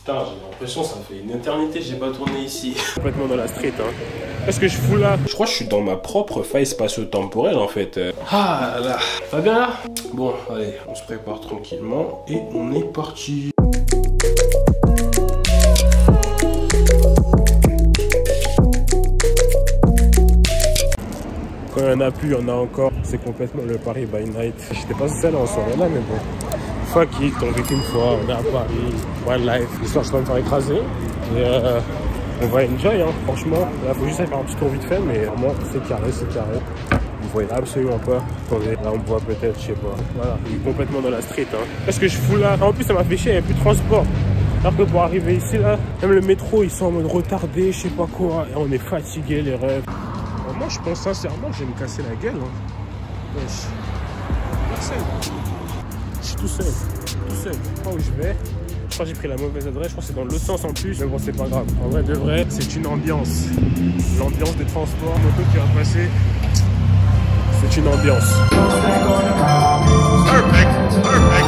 Putain, j'ai l'impression que ça fait une éternité que j'ai pas tourné ici. Complètement dans la street, hein. Qu'est-ce que je fous là? Je crois que je suis dans ma propre faille spatio-temporelle en fait. Ah là, ça va bien là? Bon, allez, on se prépare tranquillement et on est parti. Quand il n'y en a plus, il y en a encore. C'est complètement le Paris by night. J'étais pas seul en soirée là, mais bon. Fuck it, on vit qu'une fois, on est à Paris, one life. L'histoire, je vais me faire écraser. Et on va enjoy, hein. Franchement. Là, faut juste aller faire un petit tour vite fait, mais vraiment, c'est carré, c'est carré. Vous voyez absolument pas. Attendez, là, on me voit peut-être, je sais pas. Voilà, il est complètement dans la street, hein. Qu'est-ce que je fous là? En plus, ça m'a fait chier, il n'y a plus de transport. Alors que pour arriver ici, là, même le métro, ils sont en mode retardé, je sais pas quoi. Et on est fatigué, les rêves. Moi, je pense sincèrement que je vais me casser la gueule, hein. Wesh. Personne. Je suis tout seul, tout seul. Je sais pas où je vais. Je crois que j'ai pris la mauvaise adresse. Je crois que c'est dans l'autre sens en plus. Mais bon, c'est pas grave. En vrai, de vrai, c'est une ambiance. L'ambiance des transports, moto qui va passer. C'est une ambiance. Perfect, perfect.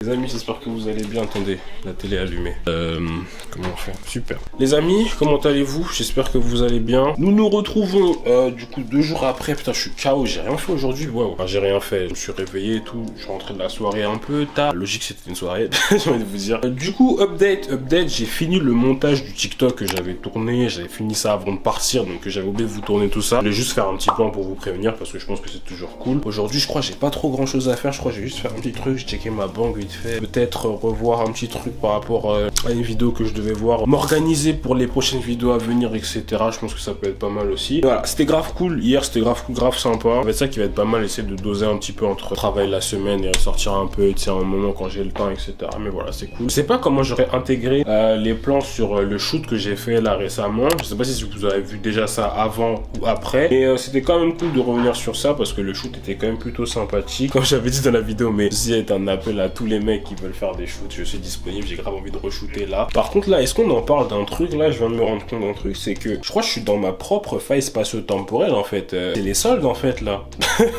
Les amis, j'espère que vous allez bien. Attendez, la télé est allumée. Comment on fait? Super. Les amis, comment allez-vous? J'espère que vous allez bien. Nous nous retrouvons du coup 2 jours après. Putain, je suis KO, j'ai rien fait aujourd'hui. Waouh, enfin, j'ai rien fait. Je me suis réveillé et tout. Je suis rentré de la soirée un peu tard. Logique, c'était une soirée, j'ai envie de vous dire. Du coup, update. J'ai fini le montage du TikTok que j'avais tourné. J'avais fini ça avant de partir, donc j'avais oublié de vous tourner tout ça. Je voulais juste faire un petit plan pour vous prévenir parce que je pense que c'est toujours cool. Aujourd'hui, je crois que j'ai pas trop grand chose à faire. Je crois que je vais juste faire un petit truc. J'ai checké ma banque vite fait. Peut-être revoir un petit truc par rapport à une vidéo que je devais voir, m'organiser pour les prochaines vidéos à venir, etc. Je pense que ça peut être pas mal aussi. Voilà, c'était grave cool. Hier, c'était grave cool, grave sympa. En fait, ça qui va être pas mal, essayer de doser un petit peu entre travail la semaine et ressortir un peu, tu sais, un moment quand j'ai le temps, etc. Mais voilà, c'est cool. Je sais pas comment j'aurais intégré les plans sur le shoot que j'ai fait là récemment. Je sais pas si vous avez vu déjà ça avant ou après. Mais c'était quand même cool de revenir sur ça parce que le shoot était quand même plutôt sympathique. Comme j'avais dit dans la vidéo, mais ceci est un appel à tous les mecs qui veulent faire des shoots, je suis disponible, j'ai grave envie de re-shooter là. Par contre là, est-ce qu'on en parle d'un truc? Là, je viens de me rendre compte d'un truc, c'est que je crois que je suis dans ma propre faille spatio-temporelle en fait. C'est les soldes en fait là.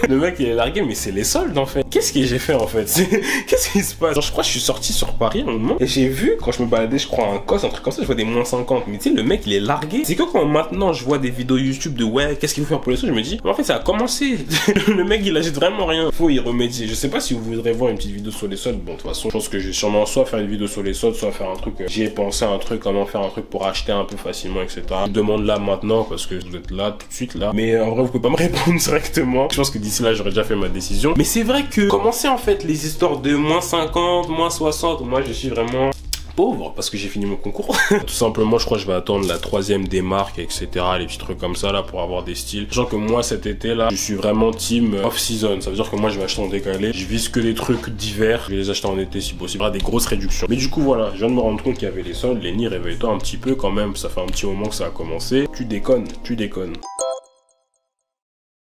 Le mec il est largué, mais c'est les soldes en fait. Qu'est-ce que j'ai fait en fait? Qu'est-ce qui se passe? Genre, je crois que je suis sorti sur Paris à un moment et j'ai vu, quand je me baladais, je crois un COS, un truc comme ça, je vois des moins 50. Mais tu sais, le mec il est largué. C'est que quand maintenant je vois des vidéos YouTube de ouais, qu'est-ce qu'il faut faire pour les soldes, je me dis, mais en fait ça a commencé. Le mec il agite vraiment rien. Faut y remédier. Je sais pas si vous voudrez voir une petite vidéo sur les soldes. Bon, de toute façon, je pense que je vais sûrement soit faire une vidéo sur les soldes, soit faire un truc. J'y ai pensé à un truc, comment faire un truc pour acheter un peu facilement, etc. Je demande là maintenant parce que vous êtes là tout de suite là. Mais en vrai, vous pouvez pas me répondre directement. Je pense que d'ici là, j'aurais déjà fait ma décision. Mais c'est vrai que commencer en fait les histoires de moins 50, moins 60, moi je suis vraiment pauvre parce que j'ai fini mon concours. Tout simplement, je crois que je vais attendre la 3e démarque, etc. Les petits trucs comme ça là pour avoir des styles. Sachant que moi cet été là, je suis vraiment team off-season. Ça veut dire que moi je vais acheter en décalé. Je vise que des trucs d'hiver. Je vais les acheter en été si possible. Des grosses réductions. Mais du coup voilà, je viens de me rendre compte qu'il y avait les soldes. Lenny, réveille-toi un petit peu quand même. Ça fait un petit moment que ça a commencé. Tu déconnes, tu déconnes.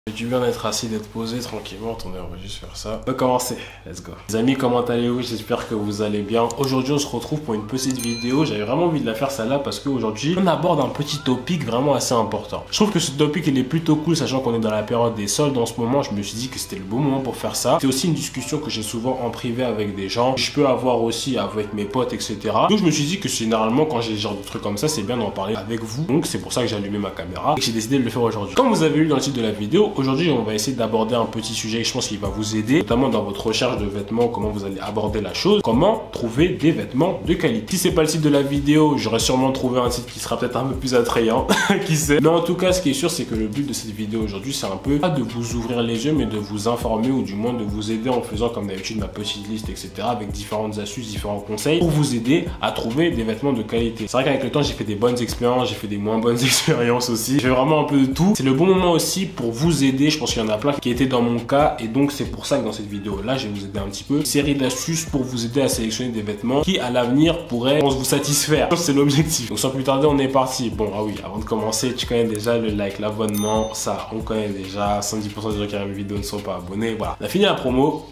J'ai du bien d'être assis, d'être posé tranquillement. Attendez, on va juste faire ça. On va commencer. Let's go. Les amis, comment allez-vous? J'espère que vous allez bien. Aujourd'hui, on se retrouve pour une petite vidéo. J'avais vraiment envie de la faire celle-là parce qu'aujourd'hui, on aborde un petit topic vraiment assez important. Je trouve que ce topic, il est plutôt cool, sachant qu'on est dans la période des soldes en ce moment. Je me suis dit que c'était le bon moment pour faire ça. C'est aussi une discussion que j'ai souvent en privé avec des gens. Je peux avoir aussi avec mes potes, etc. Donc, je me suis dit que généralement, quand j'ai ce genre de trucs comme ça, c'est bien d'en parler avec vous. Donc, c'est pour ça que j'ai allumé ma caméra et que j'ai décidé de le faire aujourd'hui. Comme vous avez lu dans le titre de la vidéo, aujourd'hui, on va essayer d'aborder un petit sujet, je pense qu'il va vous aider, notamment dans votre recherche de vêtements, comment vous allez aborder la chose, comment trouver des vêtements de qualité. Si c'est pas le titre de la vidéo, j'aurais sûrement trouvé un titre qui sera peut-être un peu plus attrayant, qui sait. Mais en tout cas, ce qui est sûr, c'est que le but de cette vidéo aujourd'hui, c'est un peu pas de vous ouvrir les yeux, mais de vous informer ou du moins de vous aider en faisant comme d'habitude ma petite liste, etc. avec différentes astuces, différents conseils pour vous aider à trouver des vêtements de qualité. C'est vrai qu'avec le temps, j'ai fait des bonnes expériences, j'ai fait des moins bonnes expériences aussi. J'ai vraiment un peu de tout. C'est le bon moment aussi pour vous aider. Je pense qu'il y en a plein qui étaient dans mon cas et donc c'est pour ça que dans cette vidéo là je vais vous aider un petit peu, une série d'astuces pour vous aider à sélectionner des vêtements qui à l'avenir pourraient vous satisfaire. C'est l'objectif. Donc sans plus tarder, on est parti. Bon, ah oui, avant de commencer, tu connais déjà le like, l'abonnement, ça on connaît déjà. 110% des gens qui regardent mes vidéos ne sont pas abonnés. Voilà, on a fini la promo.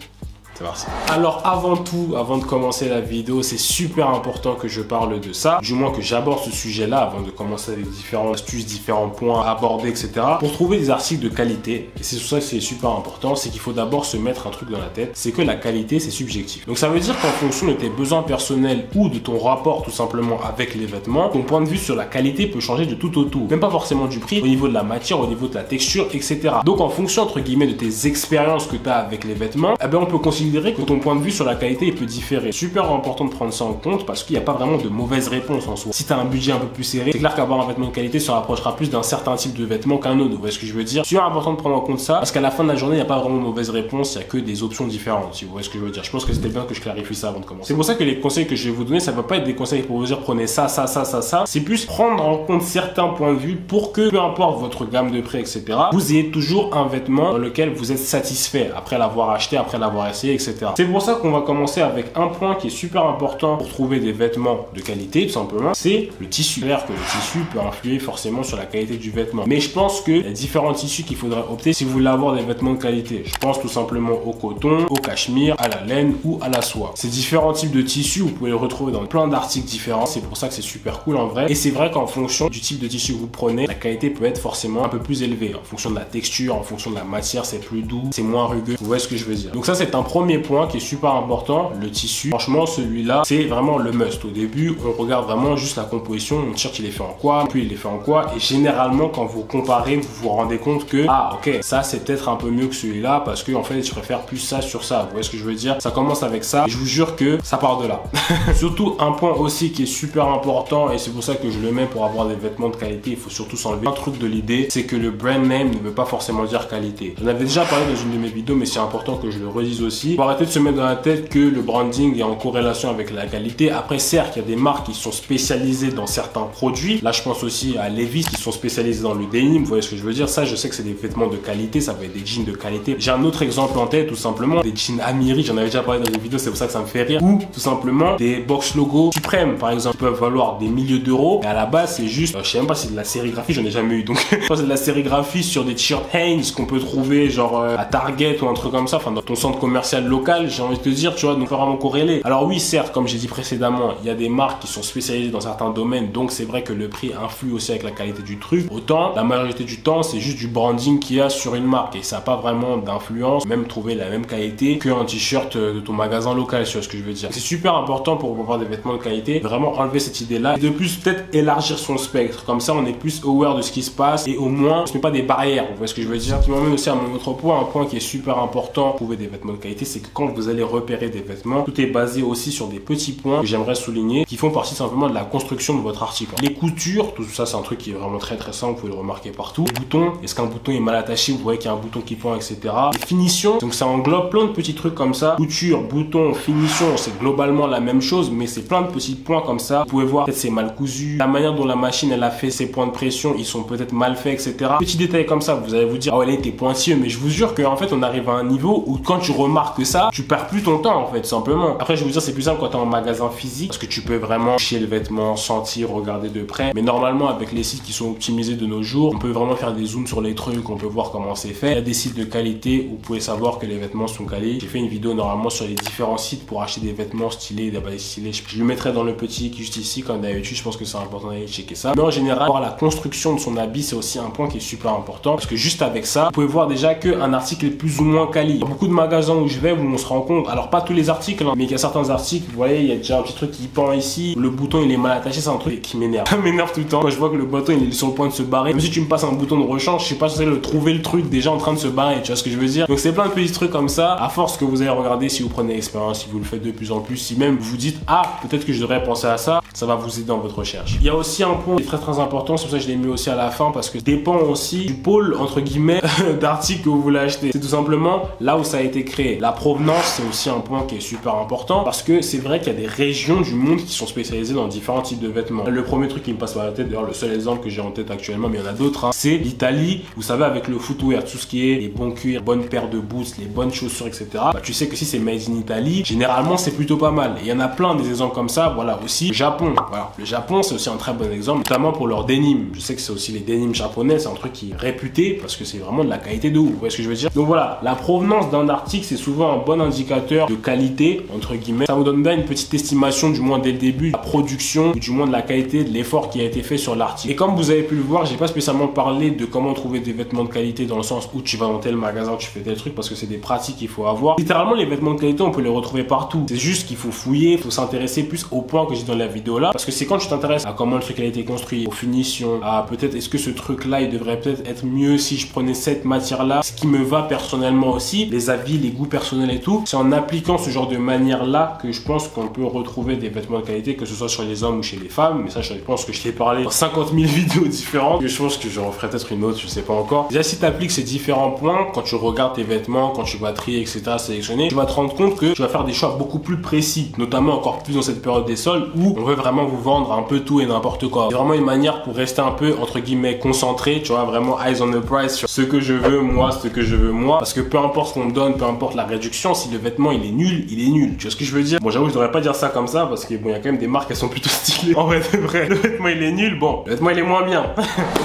C'est parti. Alors avant tout, avant de commencer la vidéo, c'est super important que je parle de ça, du moins que j'aborde ce sujet-là avant de commencer avec différentes astuces, différents points à aborder, etc. Pour trouver des articles de qualité, et c'est pour ça que c'est super important, c'est qu'il faut d'abord se mettre un truc dans la tête, c'est que la qualité c'est subjectif. Donc ça veut dire qu'en fonction de tes besoins personnels ou de ton rapport tout simplement avec les vêtements, ton point de vue sur la qualité peut changer de tout au tout. Même pas forcément du prix, au niveau de la matière, au niveau de la texture, etc. Donc en fonction entre guillemets de tes expériences que tu as avec les vêtements, eh ben, on peut considérer que ton point de vue sur la qualité il peut différer. Super important de prendre ça en compte parce qu'il n'y a pas vraiment de mauvaise réponse en soi. Si tu as un budget un peu plus serré, c'est clair qu'avoir un vêtement de qualité se rapprochera plus d'un certain type de vêtement qu'un autre. Vous voyez ce que je veux dire? Super important de prendre en compte ça parce qu'à la fin de la journée, il n'y a pas vraiment de mauvaise réponse, il n'y a que des options différentes. Si vous voyez ce que je veux dire. Je pense que c'était bien que je clarifie ça avant de commencer. C'est pour ça que les conseils que je vais vous donner, ça ne va pas être des conseils pour vous dire prenez ça, ça, ça, ça, ça. C'est plus prendre en compte certains points de vue pour que, peu importe votre gamme de prix, etc., vous ayez toujours un vêtement dans lequel vous êtes satisfait après l'avoir acheté, après l'avoir essayé, etc. C'est pour ça qu'on va commencer avec un point qui est super important pour trouver des vêtements de qualité, tout simplement, c'est le tissu. C'est clair que le tissu peut influer forcément sur la qualité du vêtement. Mais je pense qu'il y a différents tissus qu'il faudrait opter si vous voulez avoir des vêtements de qualité. Je pense tout simplement au coton, au cachemire, à la laine ou à la soie. Ces différents types de tissus, vous pouvez les retrouver dans plein d'articles différents. C'est pour ça que c'est super cool en vrai. Et c'est vrai qu'en fonction du type de tissu que vous prenez, la qualité peut être forcément un peu plus élevée. En fonction de la texture, en fonction de la matière, c'est plus doux, c'est moins rugueux. Vous voyez ce que je veux dire. Donc ça, c'est un premier point qui est super important, le tissu. Franchement, celui-là, c'est vraiment le must. Au début, on regarde vraiment juste la composition. Mon t-shirt, il est fait en quoi, puis il est fait en quoi. Et généralement, quand vous comparez, vous vous rendez compte que, ah, ok, ça, c'est peut-être un peu mieux que celui-là parce que, en fait, je préfère plus ça sur ça. Vous voyez ce que je veux dire. Ça commence avec ça. Et je vous jure que ça part de là. Surtout, un point aussi qui est super important et c'est pour ça que je le mets pour avoir des vêtements de qualité. Il faut surtout s'enlever un truc de l'idée, c'est que le brand name ne veut pas forcément dire qualité. J'en avais déjà parlé dans une de mes vidéos, mais c'est important que je le redise aussi. Faut arrêter de se mettre dans la tête que le branding est en corrélation avec la qualité. Après, certes, il y a des marques qui sont spécialisées dans certains produits. Là, je pense aussi à Levi's qui sont spécialisés dans le denim. Vous voyez ce que je veux dire? Ça, je sais que c'est des vêtements de qualité. Ça va être des jeans de qualité. J'ai un autre exemple en tête, tout simplement des jeans Amiri. J'en avais déjà parlé dans une vidéo, c'est pour ça que ça me fait rire. Ou tout simplement des box logo Supreme, par exemple, qui peuvent valoir des milliers d'euros. Et à la base, c'est juste, je sais même pas si c'est de la sérigraphie, j'en ai jamais eu. Donc, c'est de la sérigraphie sur des t-shirts Hanes qu'on peut trouver genre à Target ou un truc comme ça, enfin dans ton centre commercial local, j'ai envie de te dire, tu vois, donc vraiment corrélé. Alors oui, certes, comme j'ai dit précédemment, il y a des marques qui sont spécialisées dans certains domaines, donc c'est vrai que le prix influe aussi avec la qualité du truc. Autant, la majorité du temps, c'est juste du branding qu'il y a sur une marque et ça n'a pas vraiment d'influence, même trouver la même qualité qu'un t-shirt de ton magasin local, tu vois ce que je veux dire. C'est super important pour avoir des vêtements de qualité, vraiment enlever cette idée-là et de plus peut-être élargir son spectre. Comme ça, on est plus aware de ce qui se passe et au moins, on se met pas des barrières. Vous voyez ce que je veux dire? Qui m'amène aussi à mon autre point, un point qui est super important pour trouver des vêtements de qualité, c'est que quand vous allez repérer des vêtements, tout est basé aussi sur des petits points que j'aimerais souligner, qui font partie simplement de la construction de votre article. Les coutures, tout ça, c'est un truc qui est vraiment très simple, vous pouvez le remarquer partout. Les boutons, est-ce qu'un bouton est mal attaché? Vous voyez qu'il y a un bouton qui pend, etc. Les finitions, donc ça englobe plein de petits trucs comme ça. Couture, bouton, finition, c'est globalement la même chose, mais c'est plein de petits points comme ça. Vous pouvez voir, peut-être c'est mal cousu, la manière dont la machine elle a fait ses points de pression, ils sont peut-être mal faits, etc. Petits détails comme ça, vous allez vous dire, oh là, t'es pointilleux, mais je vous jure qu'en fait, on arrive à un niveau où quand tu remarques ça, tu perds plus ton temps en fait, simplement. Après, je vais vous dire, c'est plus simple quand t'es en magasin physique, parce que tu peux vraiment toucher le vêtement, sentir, regarder de près. Mais normalement, avec les sites qui sont optimisés de nos jours, on peut vraiment faire des zooms sur les trucs, on peut voir comment c'est fait. Il y a des sites de qualité où vous pouvez savoir que les vêtements sont quali. J'ai fait une vidéo normalement sur les différents sites pour acheter des vêtements stylés, des balais stylés. Je le mettrai dans le petit juste ici, comme d'habitude. Je pense que c'est important d'aller checker ça. Mais en général, voir la construction de son habit, c'est aussi un point qui est super important parce que juste avec ça, vous pouvez voir déjà qu'un article est plus ou moins quali. Il y a beaucoup de magasins où je vais où on se rend compte, alors pas tous les articles, hein, mais il y a certains articles, vous voyez, il y a déjà un petit truc qui pend ici, le bouton il est mal attaché, c'est un truc qui m'énerve. Ça m'énerve tout le temps quand je vois que le bouton il est sur le point de se barrer. Même si tu me passes un bouton de rechange, je sais pas si c'est trouver le truc déjà en train de se barrer, tu vois ce que je veux dire. Donc c'est plein de petits trucs comme ça. À force que vous allez regarder, si vous prenez l'expérience, si vous le faites de plus en plus, si même vous dites ah peut-être que je devrais penser à ça, ça va vous aider dans votre recherche. Il y a aussi un point qui est très important, c'est pour ça que je l'ai mis aussi à la fin parce que dépend aussi du pôle entre guillemets d'articles que vous voulez acheter. C'est tout simplement là où ça a été créé. La provenance, c'est aussi un point qui est super important parce que c'est vrai qu'il y a des régions du monde qui sont spécialisées dans différents types de vêtements. Le premier truc qui me passe par la tête, d'ailleurs le seul exemple que j'ai en tête actuellement, mais il y en a d'autres, hein, c'est l'Italie. Vous savez, avec le footwear, tout ce qui est les bons cuirs, bonnes paires de boots, les bonnes chaussures, etc. Bah, tu sais que si c'est made in Italy, généralement c'est plutôt pas mal. Et il y en a plein des exemples comme ça. Voilà aussi le Japon. Voilà, le Japon c'est aussi un très bon exemple, notamment pour leur denim. Je sais que c'est aussi les denims japonais, c'est un truc qui est réputé parce que c'est vraiment de la qualité de ouf. Vous voyez ce que je veux dire? Donc voilà, la provenance d'un article c'est souvent souvent un bon indicateur de qualité, entre guillemets. Ça vous donne bien une petite estimation, du moins dès le début, de la production, ou du moins de la qualité, de l'effort qui a été fait sur l'article. Et comme vous avez pu le voir, j'ai pas spécialement parlé de comment trouver des vêtements de qualité dans le sens où tu vas dans tel magasin, tu fais tel truc, parce que c'est des pratiques qu'il faut avoir. Littéralement, les vêtements de qualité, on peut les retrouver partout. C'est juste qu'il faut fouiller, il faut s'intéresser plus au point que j'ai dans la vidéo là, parce que c'est quand tu t'intéresses à comment le truc a été construit, aux finitions, à peut-être est-ce que ce truc là il devrait peut-être être mieux si je prenais cette matière là, ce qui me va personnellement aussi, les avis, les goûts personnels et tout. C'est en appliquant ce genre de manière là que je pense qu'on peut retrouver des vêtements de qualité, que ce soit sur les hommes ou chez les femmes. Mais ça, je pense que je t'ai parlé dans 50 000 vidéos différentes, je pense que je referai peut-être une autre, je sais pas encore. Déjà, si tu appliques ces différents points, quand tu regardes tes vêtements, quand tu vas trier, etc., sélectionner, tu vas te rendre compte que tu vas faire des choix beaucoup plus précis, notamment encore plus dans cette période des soldes où on veut vraiment vous vendre un peu tout et n'importe quoi. C'est vraiment une manière pour rester un peu, entre guillemets, concentré, tu vois, vraiment eyes on the price sur ce que je veux moi, ce que je veux moi, parce que peu importe ce qu'on me donne, peu importe la réduction, si le vêtement il est nul, il est nul. Tu vois ce que je veux dire? Bon, j'avoue, je devrais pas dire ça comme ça parce que bon, il y a quand même des marques, elles sont plutôt stylées. En vrai, c'est vrai. Le vêtement il est nul, bon, le vêtement il est moins bien.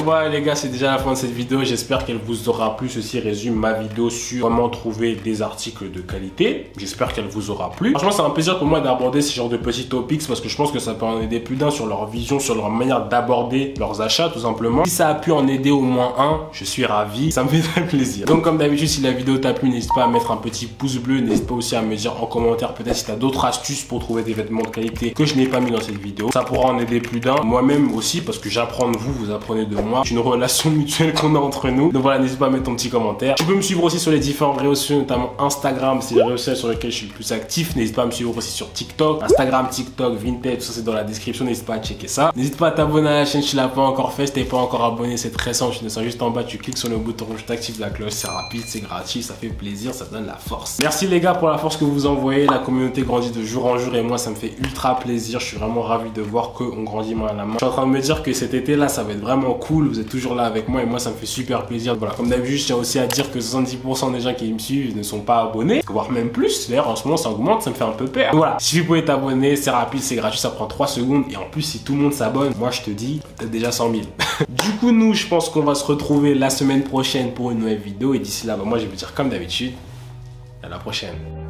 Voilà les gars, c'est déjà la fin de cette vidéo. J'espère qu'elle vous aura plu. Ceci résume ma vidéo sur comment trouver des articles de qualité. J'espère qu'elle vous aura plu. Franchement, c'est un plaisir pour moi d'aborder ce genre de petits topics parce que je pense que ça peut en aider plus d'un sur leur vision, sur leur manière d'aborder leurs achats tout simplement. Si ça a pu en aider au moins un, je suis ravi. Ça me fait très plaisir. Donc comme d'habitude, si la vidéo t'a plu, n'hésite pas à mettre un petit pouce bleu. N'hésite pas aussi à me dire en commentaire peut-être si tu as d'autres astuces pour trouver des vêtements de qualité que je n'ai pas mis dans cette vidéo. Ça pourra en aider plus d'un. Moi-même aussi parce que j'apprends de vous, vous apprenez de moi. C'est une relation mutuelle qu'on a entre nous. Donc voilà, n'hésite pas à mettre ton petit commentaire. Tu peux me suivre aussi sur les différents réseaux sociaux, notamment Instagram, c'est les réseaux sociaux sur lesquels je suis le plus actif. N'hésite pas à me suivre aussi sur TikTok, Instagram, TikTok, Vinted, tout ça c'est dans la description. N'hésite pas à checker ça. N'hésite pas à t'abonner à la chaîne si tu l'as pas encore fait. Si t'es pas encore abonné, c'est très simple. Tu descends juste en bas, tu cliques sur le bouton rouge, t'actives la cloche. C'est rapide, c'est gratuit, ça fait plaisir, ça donne la force. Merci les gars pour la force que vous envoyez. La communauté grandit de jour en jour et moi ça me fait ultra plaisir. Je suis vraiment ravi de voir qu'on grandit main à la main. Je suis en train de me dire que cet été là ça va être vraiment cool. Vous êtes toujours là avec moi et moi ça me fait super plaisir. Voilà, comme d'habitude, je tiens aussi à dire que 70% des gens qui me suivent ne sont pas abonnés, voire même plus. D'ailleurs, en ce moment, ça augmente, ça me fait un peu peur. Donc voilà, si vous pouvez t'abonner, c'est rapide, c'est gratuit, ça prend 3 secondes. Et en plus, si tout le monde s'abonne, moi je te dis, peut-être déjà 100 000. Du coup, nous, je pense qu'on va se retrouver la semaine prochaine pour une nouvelle vidéo. Et d'ici là, bah, moi je vais vous dire comme d'habitude, à la prochaine.